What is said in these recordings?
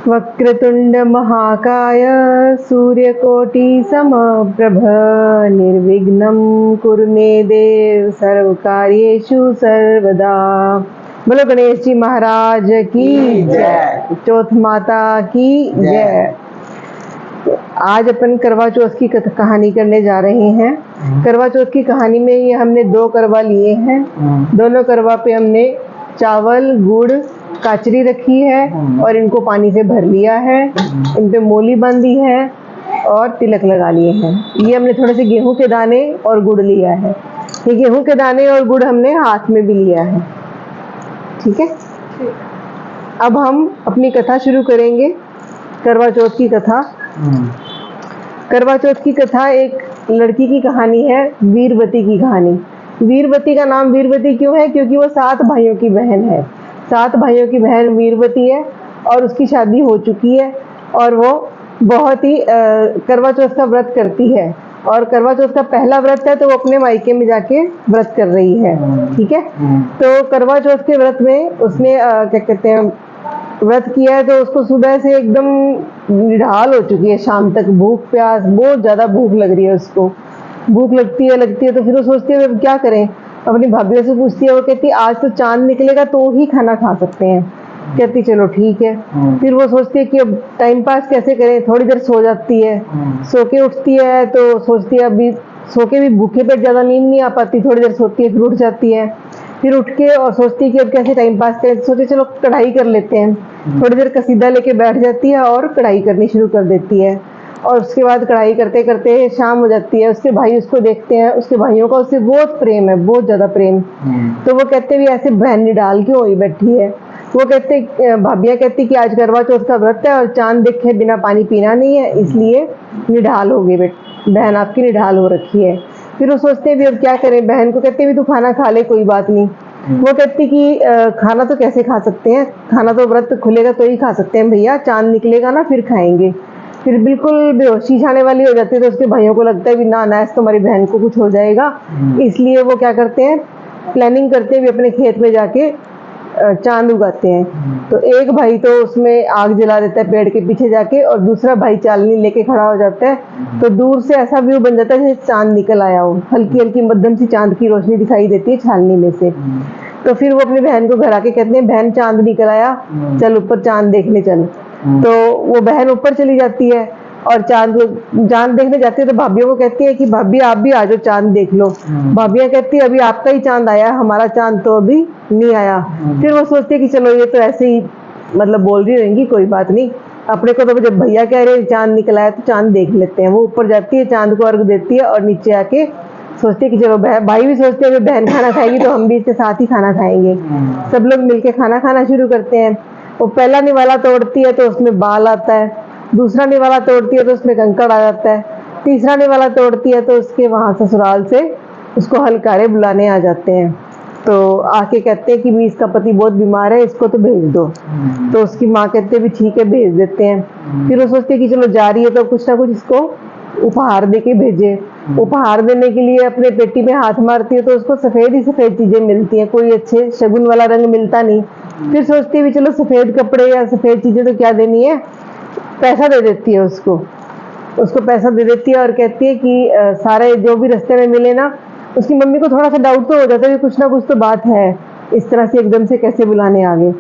वक्रतुंड महाकाय सूर्यकोटि समप्रभ निर्विघ्नं कुरु मे देव सर्वकार्येषु सर्वदा। बोलो गणेश जी महाराज की जय, चौथ माता की जय। आज अपन करवा चौथ की कहानी करने जा रहे हैं। करवा चौथ की कहानी में ये हमने 2 करवा लिए हैं। दोनों करवा पे हमने चावल, गुड़, काचरी रखी है और इनको पानी से भर लिया है। इन पे मोली बांधी है और तिलक लगा लिए हैं। ये हमने थोड़े से गेहूं के दाने और गुड़ लिया है। ये गेहूं के दाने और गुड़ हमने हाथ में भी लिया है। ठीक है, अब हम अपनी कथा शुरू करेंगे। करवा चौथ की कथा। करवा चौथ की कथा एक लड़की की कहानी है, वीरवती की कहानी। वीरवती का नाम वीरवती क्यों है? क्योंकि वो 7 भाइयों की बहन है। 7 भाइयों की बहन वीरवती है और उसकी शादी हो चुकी है और वो बहुत ही करवा चौथ का व्रत करती है। और करवा चौथ का पहला व्रत है तो वो अपने मायके में जाके व्रत कर रही है। ठीक है, तो करवा चौथ के व्रत में उसने क्या कहते हैं, व्रत किया है तो उसको सुबह से एकदम निढाल हो चुकी है। शाम तक भूख प्यास, बहुत ज्यादा भूख लग रही है उसको। भूख लगती है तो फिर वो सोचती है अब क्या करें। अपनी भाभीयों से पूछती है, वो कहती है आज तो चांद निकलेगा तो ही खाना खा सकते हैं। कहती चलो ठीक है। फिर वो सोचती है कि अब टाइम पास कैसे करें। थोड़ी देर सो जाती है, सो के उठती है तो सोचती है अभी सो के भी भूखे पेट ज्यादा नींद नहीं आ पाती। थोड़ी देर सोती है फिर उठ जाती है, फिर उठ के और सोचती है कि अब कैसे टाइम पास करें। सोचे चलो कढ़ाई कर लेते हैं। थोड़ी देर कसीदा लेके बैठ जाती है और कढ़ाई करनी शुरू कर देती है। और उसके बाद कढ़ाई करते करते शाम हो जाती है। उसके भाई उसको देखते हैं, उसके भाइयों का उससे बहुत प्रेम है, बहुत ज्यादा प्रेम। तो वो कहते भी ऐसे बहन निडाल क्यों हुई बैठी है। वो कहते, भाभियां कहती कि आज करवा चौथ का व्रत है और चांद देखे बिना पानी पीना नहीं है, इसलिए निढाल हो गई बहन आपकी, निढाल हो रखी है। फिर वो सोचते भी अब क्या करें। बहन को कहते भी तू खाना खा ले, कोई बात नहीं। वो कहती कि खाना तो कैसे खा सकते हैं, खाना तो व्रत खुलेगा तो ही खा सकते हैं भैया, चांद निकलेगा ना फिर खाएंगे। फिर बिल्कुल बेहोशी छाने वाली हो जाती है तो उसके भाइयों को लगता है कि ना ना तुम्हारी बहन को कुछ हो जाएगा। इसलिए वो क्या करते हैं, प्लानिंग करते हुए अपने खेत में जाके चांद उगाते हैं। तो एक भाई तो उसमें आग जला देता है पेड़ के पीछे जाके और दूसरा भाई चालनी लेके खड़ा हो जाता है। तो दूर से ऐसा व्यू बन जाता है जैसे चांद निकल आया हो। हल्की हल्की मध्यम सी चांद की रोशनी दिखाई देती है छालनी में से। तो फिर वो अपनी बहन को घर आके कहते हैं बहन चांद निकल आया, चल ऊपर चांद देखने चल। तो वो बहन ऊपर चली जाती है और चांद देखने जाती है। तो भाभियों को कहती है कि भाभी आप भी आ जाओ चांद देख लो। भाभियां कहती है अभी आपका ही चांद आया, हमारा चांद तो अभी नहीं आया। फिर वो सोचती है कि चलो ये तो ऐसे ही मतलब बोल रही रहेंगी, कोई बात नहीं। अपने को तो जब भैया कह रहे हैं चांद निकला है तो चांद देख लेते हैं। वो ऊपर जाती है, चांद को अर्घ देती है और नीचे आके सोचती है कि चलो भाई भी सोचते हैं बहन खाना खाएगी तो हम भी इसके साथ ही खाना खाएंगे। सब लोग मिलके खाना खाना शुरू करते हैं। वो पहला निवाला तोड़ती है तो उसमें बाल आता है, दूसरा निवाला तोड़ती है तो उसमें कंकड़ आ जाता है, तीसरा निवाला तोड़ती है तो उसके वहां ससुराल से उसको हलकारे बुलाने आ जाते हैं। तो आके कहते हैं कि भी इसका पति बहुत बीमार है, इसको तो भेज दो। तो उसकी माँ कहते भी ठीक है भेज देते हैं। फिर वो सोचते कि चलो जा रही है तो कुछ ना कुछ इसको उपहार दे के भेजे। उपहार देने के लिए अपने पेटी में हाथ मारती है तो उसको सफेद ही सफेद चीजें मिलती हैं, कोई अच्छे शगुन वाला रंग मिलता नहीं। फिर सोचती है भी चलो सफेद कपड़े या सफेद चीजें तो क्या देनी है, पैसा दे देती है उसको पैसा दे देती है और कहती है कि सारे जो भी रास्ते में मिले ना। उसकी मम्मी को थोड़ा सा डाउट तो हो जाता है कि कुछ ना कुछ तो बात है, इस तरह से एकदम से कैसे बुलाने आ गए।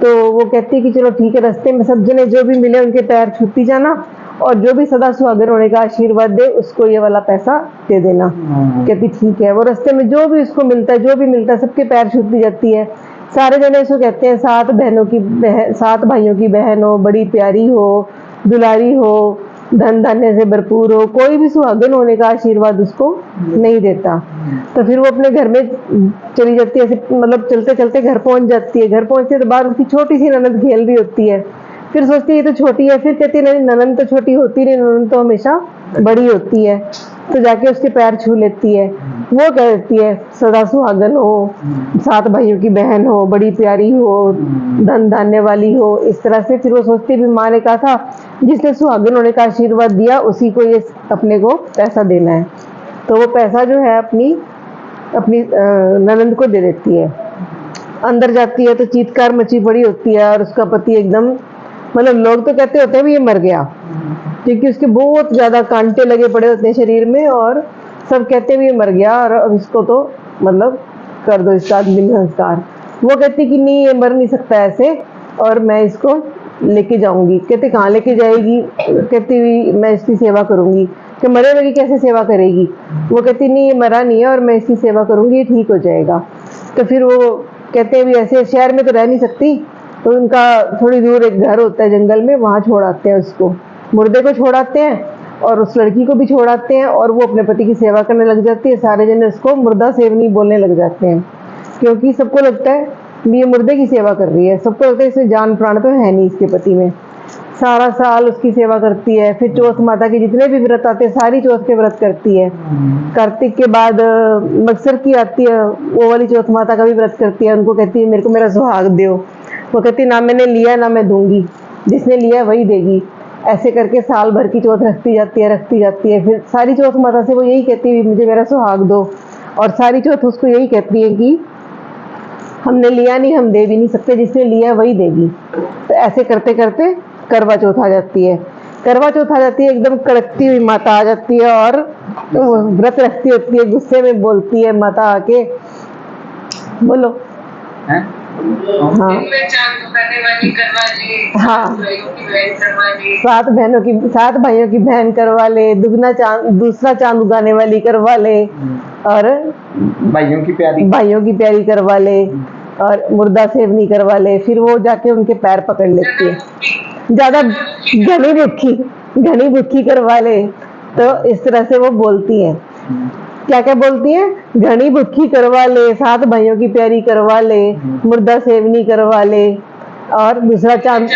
तो वो कहती है कि चलो ठीक है, रास्ते में सब जने जो भी मिले उनके पैर छूती जाना और जो भी सदा सुहागन होने का आशीर्वाद दे उसको ये वाला पैसा दे देना। कहती ठीक है। वो रास्ते में जो भी उसको मिलता है सबके पैर छूती जाती है। सारे जने इसको कहते हैं 7 भाइयों की बहन हो, बड़ी प्यारी हो, दुलारी हो, धन धान्य से भरपूर हो, कोई भी सुहागन होने का आशीर्वाद उसको नहीं देता। तो फिर वो अपने घर में चली जाती है, मतलब चलते चलते घर पहुंच जाती है। घर पहुंचने के बाद उसकी छोटी सी ननद खेल रही होती है। फिर सोचती है ये तो छोटी है, फिर कहती है नहीं ननद तो छोटी होती नहीं, ननद तो हमेशा बड़ी होती है। तो जाके उसके पैर छू लेती है। वो कहती है सदा सुहागन हो, 7 भाइयों की बहन हो, बड़ी प्यारी हो, धन धान्य वाली हो, इस तरह से। फिर वो सोचती भी माँ ने कहा था जिसने सुहागन होने का आशीर्वाद दिया उसी को ये अपने को पैसा देना है। तो वो पैसा जो है अपनी ननद को दे देती है। अंदर जाती है तो चीत्कार मची पड़ी होती है और उसका पति एकदम मतलब लोग तो कहते होते हैं भी ये मर गया, क्योंकि उसके बहुत ज्यादा कांटे लगे पड़े होते हैं शरीर में, और सब कहते हैं भी ये मर गया और अब इसको तो मतलब कर दो इसका अग्नि संस्कार। वो कहती कि नहीं, ये मर नहीं सकता ऐसे, और मैं इसको लेके जाऊंगी। कहते कहाँ लेके जाएगी? कहती हुई मैं इसकी सेवा करूंगी। कि मरे हुए की कैसे सेवा करेगी? वो कहती नहीं, ये मरा नहीं है और मैं इसकी सेवा करूंगी, ये ठीक हो जाएगा। तो फिर वो कहते हैं भी ऐसे शहर में तो रह नहीं सकती, तो उनका थोड़ी दूर एक घर होता है जंगल में, वहां छोड़ाते हैं उसको, मुर्दे को छोड़ाते हैं और उस लड़की को भी छोड़ाते हैं, और वो अपने पति की सेवा करने लग जाती है। सारे जने उसको मुर्दा सेवनी बोलने लग जाते हैं, क्योंकि सबको लगता है भी ये मुर्दे की सेवा कर रही है। सबको लगता है इसमें जान प्राण तो है नहीं इसके पति में। सारा साल उसकी सेवा करती है। फिर चौथ माता के जितने भी व्रत आते हैं सारी चौथ के व्रत करती है। कार्तिक के बाद मत्सर की आती है, वो वाली चौथ माता का भी व्रत करती है। उनको कहती है मेरे को मेरा सुहाग दो। वो कहती ना मैंने लिया ना मैं दूंगी, जिसने लिया वही देगी। ऐसे करके साल भर की चौथ रखती जाती है, रखती जाती है। फिर सारी चौथ माता से वो यही कहती है मुझे मेरा सुहाग दो, और सारी चौथ उसको यही कहती है कि हमने लिया नहीं, हम दे भी नहीं सकते, जिसने लिया वही देगी। तो ऐसे करते करते करवा चौथ आ जाती है। करवा चौथ आ जाती है, एकदम कड़कती हुई माता आ जाती है और व्रत रखती होती है, गुस्से में बोलती है माता आके, बोलो हैं? हाँ हाँ, 7 बहनों की 7 भाइयों की बहन करवा ले, दुगना चांद दूसरा चांद उगाने वाली करवा ले, और भाइयों की प्यारी करवा ले, और मुर्दा सेवनी करवा ले। फिर वो जाके उनके पैर पकड़ लेती है। ज्यादा घनी भुक्खी करवा ले। तो इस तरह से वो बोलती है। क्या क्या बोलती है? घनी भुक्खी करवा ले, 7 भाइयों की प्यारी करवा ले, मुर्दा सेवनी करवा ले, और दूसरा चांद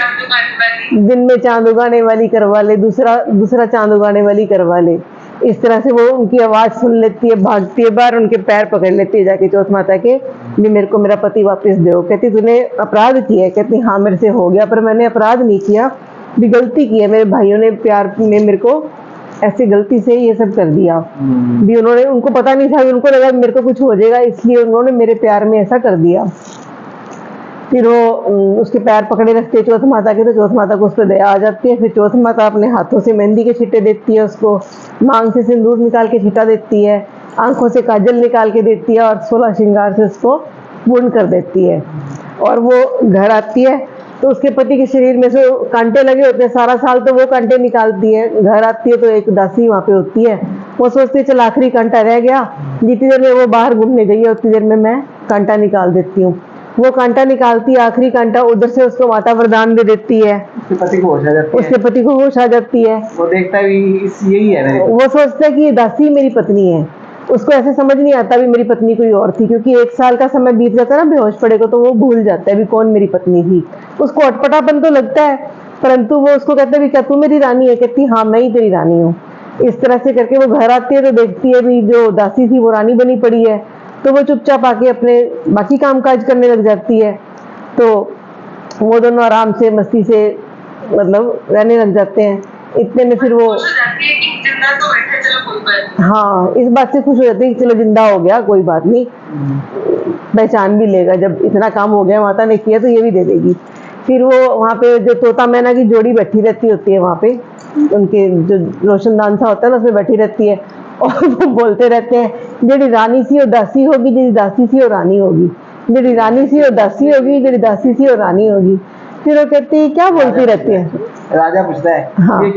दिन में चांद उगाने वाली करवा ले, दूसरा चांद उगाने वाली करवा ले। इस तरह से वो उनकी आवाज सुन लेती है, भागती है बाहर, उनके पैर पकड़ लेती है जाके चौथ माता के, भी मेरे को मेरा पति वापस दो। कहती तूने अपराध किया है? कहती हाँ मेरे से हो गया, पर मैंने अपराध नहीं किया, भी गलती की है। मेरे भाइयों ने प्यार में मेरे को ऐसे गलती से ये सब कर दिया, भी उन्होंने, उनको पता नहीं था, उनको लगा मेरे को कुछ हो जाएगा, इसलिए उन्होंने मेरे प्यार में ऐसा कर दिया। फिर वो उसके पैर पकड़े रखते हैं चौथ माता के, तो चौथ माता को उस पर दया आ जाती है। फिर चौथ माता अपने हाथों से मेहंदी के छिट्टे देती है उसको, मांग से सिंदूर निकाल के छिटा देती है, आंखों से काजल निकाल के देती है, और 16 श्रृंगार से उसको पूर्ण कर देती है। और वो घर आती है तो उसके पति के शरीर में से कांटे लगे होते हैं, सारा साल तो वो कांटे निकालती है। घर आती है तो एक दासी वहाँ पे होती है, वो सोचती है चल आखिरी कांटा रह गया, जितनी देर में वो बाहर घूमने गई है उतनी देर में मैं कांटा निकाल देती हूँ। वो कांटा निकालती है, आखिरी कांटा, उधर से उसको माता वरदान दे देती है। उसके पति को होश आ जाती है। उसके पति को होश आ जाती है। वो देखता भी यही है मेरे, वो सोचता है कि ये दासी मेरी पत्नी है। उसको ऐसे समझ नहीं आता भी मेरी पत्नी कोई और थी, क्योंकि 1 साल का समय बीत जाता है ना बेहोश पड़े को, तो वो भूल जाता है भी कौन मेरी पत्नी थी। उसको अटपटापन तो लगता है, परंतु वो उसको कहता है भी क्या तू मेरी रानी है? कहती हाँ मैं ही तेरी रानी हूँ। इस तरह से करके वो घर आती है तो देखती है भी जो दासी थी वो रानी बनी पड़ी है, तो वो चुपचाप आके अपने बाकी काम काज करने लग जाती है। तो वो दोनों आराम से मस्ती से मतलब रहने लग जाते हैं। इतने में फिर वो हाँ इस बात से खुश हो जाती है कि चलो जिंदा हो गया, कोई बात नहीं, पहचान भी लेगा, जब इतना काम हो गया माता ने किया तो ये भी दे देगी। फिर वो वहाँ पे जो तोता मैना की जोड़ी बैठी रहती होती है, वहाँ पे उनके जो रोशनदान सा होता है ना उसमें बैठी रहती है, और वो बोलते रहते हैं जेडी रानी सी और दासी होगी, जेडी दासी सी और रानी होगी, जेडी रानी सी और दासी होगी, जेडी दासी सी और रानी होगी। फिर वो कहती है क्या बोलती रहती है? राजा पूछता है हाँ। एक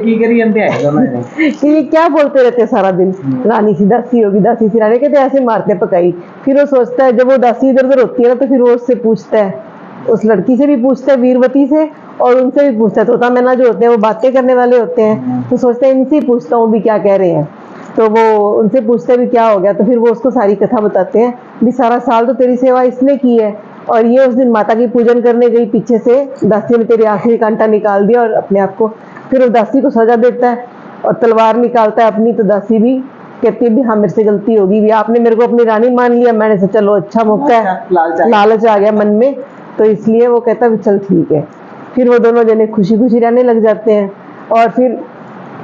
ही करी अंधे है दोनों ने। ये क्या बोलते रहते हैं सारा दिन, रानी सी दासी होगी, दासी सी रानी। कहते ऐसे मारते पकाई। फिर वो सोचता है, जब वो दासी इधर उधर होती है ना, तो फिर वो उससे पूछता है, उस लड़की से भी पूछता है, वीरवती से, और उनसे भी पूछता है। तोता मैना जो होते हैं वो बातें करने वाले होते हैं, तो सोचते हैं इनसे ही पूछता हूँ भी क्या कह रहे हैं। तो वो उनसे पूछते हैं भी क्या हो गया, तो फिर वो उसको सारी कथा बताते हैं भी सारा साल तो तेरी सेवा इसने की है, और ये उस दिन माता की पूजन करने गई, पीछे से दासी ने तेरी आखिरी कांटा निकाल दिया और अपने आप को, फिर वो दासी को सजा देता है और तलवार निकालता है अपनी। तो दासी भी कहती है भी हाँ मेरे से गलती होगी, भी आपने मेरे को अपनी रानी मान लिया, मैंने से चलो अच्छा मौका है, लालच आ गया मन में, तो इसलिए वो कहता है चल ठीक है। फिर वो दोनों जने खुशी खुशी रहने लग जाते हैं। और फिर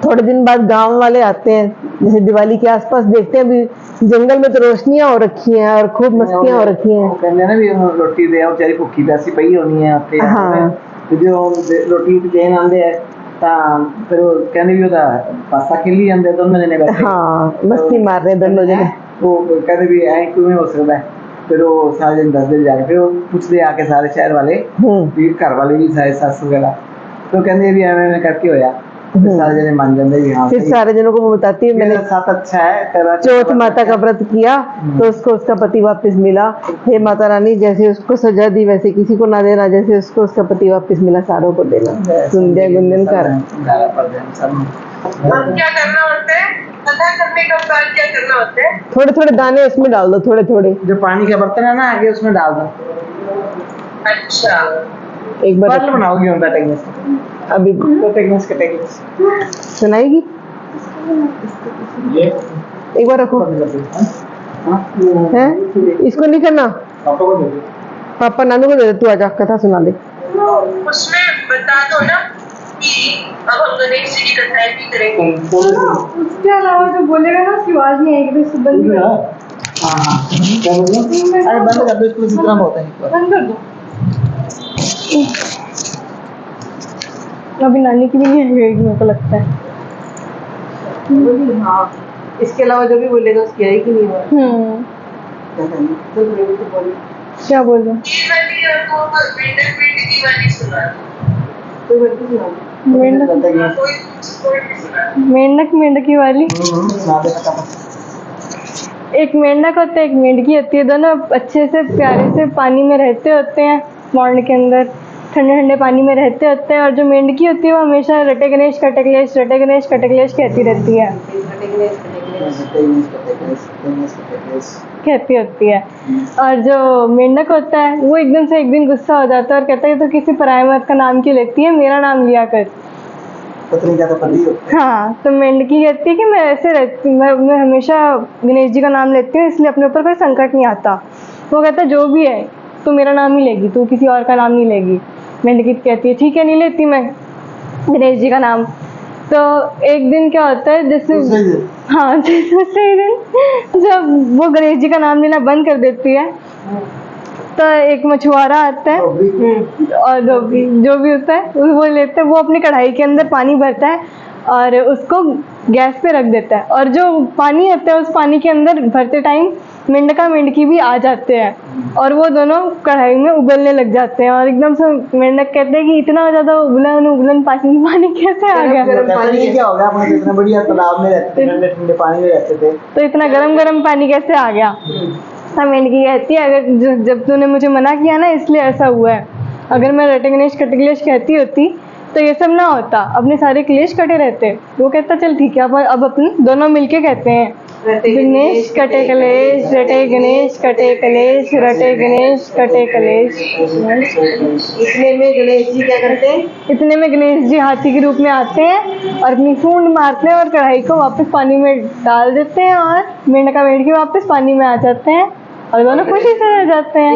थोड़े दिन बाद गांव वाले आते हैं, जैसे दिवाली के आसपास देखते हैं भी जंगल में तो रोशनियां हो रखी हैं और खूब मस्तियां हो रखी हैं। कहने ना भी रोटी दे और बेचारी भूखी प्यासी पई होनी है आपके। हाँ, जो रोटी देन आंदे है ਤਾਂ ਫਿਰ ਉਹ ਕਹਿੰਦੇ ਵੀ ਉਹਦਾ ਪਾਸਾ ਖੇਲੀ ਜਾਂਦੇ ਦੋਨੋਂ ਜਣੇ ਬੈਠੇ हाँ मस्ती मार रहे दोनों जने। ਉਹ ਕਹਿੰਦੇ ਵੀ ਐ ਕਿਵੇਂ ਹੋ ਸਕਦਾ ਹੈ। ਫਿਰ ਉਹ ਸਾਰੇ ਜਣੇ ਦੱਸਦੇ ਜਾ ਕੇ ਫਿਰ ਉਹ ਪੁੱਛਦੇ ਆ ਕੇ ਸਾਰੇ ਸ਼ਹਿਰ ਵਾਲੇ ਵੀ ਘਰ ਵਾਲੇ ਵੀ ਸਾਰੇ ਸੱਸ ਵਗੈਰਾ ਤੇ ਉਹ ਕਹਿੰਦੇ ਵੀ ਐਵੇਂ ਐਵੇਂ ਕਰਕੇ ਹੋਇਆ ਫਿਰ ਸਾਰੇ ਜਣੇ ਮੰਨ ਜਾਂਦੇ भी हाँ फिर सारे जनों को वो बताती है मैंने मेरा साथ अच्छा है तेरा चौथ माता का व्रत किया तो उसको उसका पति वापस मिला। हे माता रानी जैसे उसको सजा दी वैसे किसी को ना देना, जैसे उसको उसका पति वापस मिला सारों को देना। सुंदर गुंदन कर अब क्या करना होता है? कथा करने का बाद क्या करना होता है? थोड़े थोड़े दाने उसमें डाल दो, थोड़े थोड़े। जो पानी का बर्तन है ना आगे उसमें डाल दो। अच्छा, एक बार बर्तन बनाओगी उनका टेक्निस अभी तो टेक्निस का टेक्निस सुनाएगी, ये एक बार रखो। है इसको नहीं करना, पापा को दे दो। पापा नानू को दे दे, तू आजा कथा सुना दे। उसमें बता दो ना कि अब हम गणेश जी की कथा भी करेंगे। उसके अलावा जो बोलेगा ना उसकी आवाज नहीं आएगी, तो इसको बंद कर दो। हाँ हाँ क्या बोल रहे हो? अरे बंद कर दो इसको, जितना बहुत है एक बार। बंद कर दो। अभी नानी की भी नहीं आएगी मेरे को लगता है। हाँ इसके अलावा जो भी बोलेगा उसकी आएगी नहीं आवाज। क्या बोल रहे हो? ये वाली आपको मेंढक मेंढक की वाली सुना मेंढक कोई भी सुना। मेंढक मेंढकी वाली। सुना दे फटाफट। एक मेंढक होता है, एक मेंढकी होती है, दोनों अच्छे से प्यारे से पानी में रहते होते हैं, पौंड के अंदर ठंडे ठंडे पानी में रहते होते हैं। और जो मेंढकी होती है वो हमेशा रटे गणेश कटे गणेश रटे गणेश कटे गणेश कहती रहती है, कहती होती है। और जो मेंढक होता है वो एकदम से एक दिन गुस्सा हो जाता है और कहता है तो किसी पराये मर्द का नाम क्यों लेती है, मेरा नाम लिया कर। पत्नी का तो पति हो। हाँ तो मेंढकी कहती है कि मैं ऐसे रहती, मैं हमेशा गणेश जी का नाम लेती हूँ इसलिए अपने ऊपर कोई संकट नहीं आता। वो कहता है जो भी है तू मेरा नाम ही लेगी, तू किसी और का नाम नहीं लेगी। मेंढकी कहती है ठीक है नहीं लेती मैं गणेश जी का नाम। तो एक दिन क्या होता है जैसे हाँ दूसरे दिन जब वो गणेश जी का नाम लेना बंद कर देती है तो एक मछुआरा आता है और धोबी जो भी होता है वो लेते हैं, वो अपनी कढ़ाई के अंदर पानी भरता है और उसको गैस पे रख देता है। और जो पानी होता है उस पानी के अंदर भरते टाइम मेंढका मेंढकी भी आ जाते हैं और वो दोनों कढ़ाई में उबलने लग जाते हैं। और एकदम से मेंढक कहते हैं कि इतना ज़्यादा उबलन पानी कैसे आ गया। पानी क्या हो गया, अपने कितना बढ़िया तालाब में रहते थे, ठंडे ठंडे पानी में रहते थे, तो इतना गरम पानी कैसे आ गया। हाँ मेंढकी कहती है अगर जब तूने मुझे मना किया ना इसलिए ऐसा हुआ है, अगर मैं रटे गणेश कटे गणेश कहती होती तो ये सब ना होता, अपने सारे क्लेश कटे रहते। वो कहता चल ठीक है अब अपने दोनों मिलके कहते हैं गणेश कटे कलेश रटे गणेश कटे कलेश रटे गणेश कटे कलेश। इतने में गणेश जी क्या करते हैं, इतने में गणेश जी हाथी के रूप में आते हैं और अपनी सूंड मारते हैं और कढ़ाई को वापस पानी में डाल देते हैं और मेंढका मेंढकी वापस पानी में आ जाते हैं और दोनों खुशी से रह जाते हैं।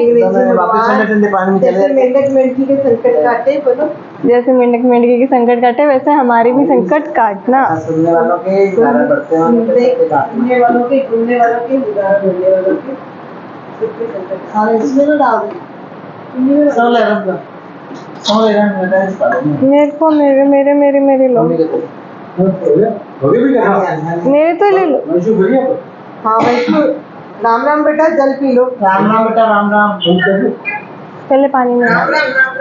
वापस ठंडे ठंडे पानी में चले जैसे जाते। मेंढक मेंढकी के संकट काटे बोलो, जैसे मेंढक मेंढकी के संकट काटे वैसे हमारे भी संकट काटना। सुनने वालों के उदाहरण बढ़ते हैं, सुनने वालों के उड़ने वालों के उदाहरण होने वालों के सबके संकट सारे इसमें ना डाल दो। सब ले रहा हूं, सब ले रहा हूं, मैं इस बारे में मेरे को मेरे मेरे मेरे मेरे लो, मम्मी को हो गया भी करना मेरे तो ले लो। वैसे बढ़िया तो हाँ भाई राम राम बेटा जल पी लो। राम राम बेटा राम राम। पहले पानी में राम राम राम राम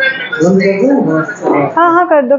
बंद कर दो। हाँ हाँ कर दो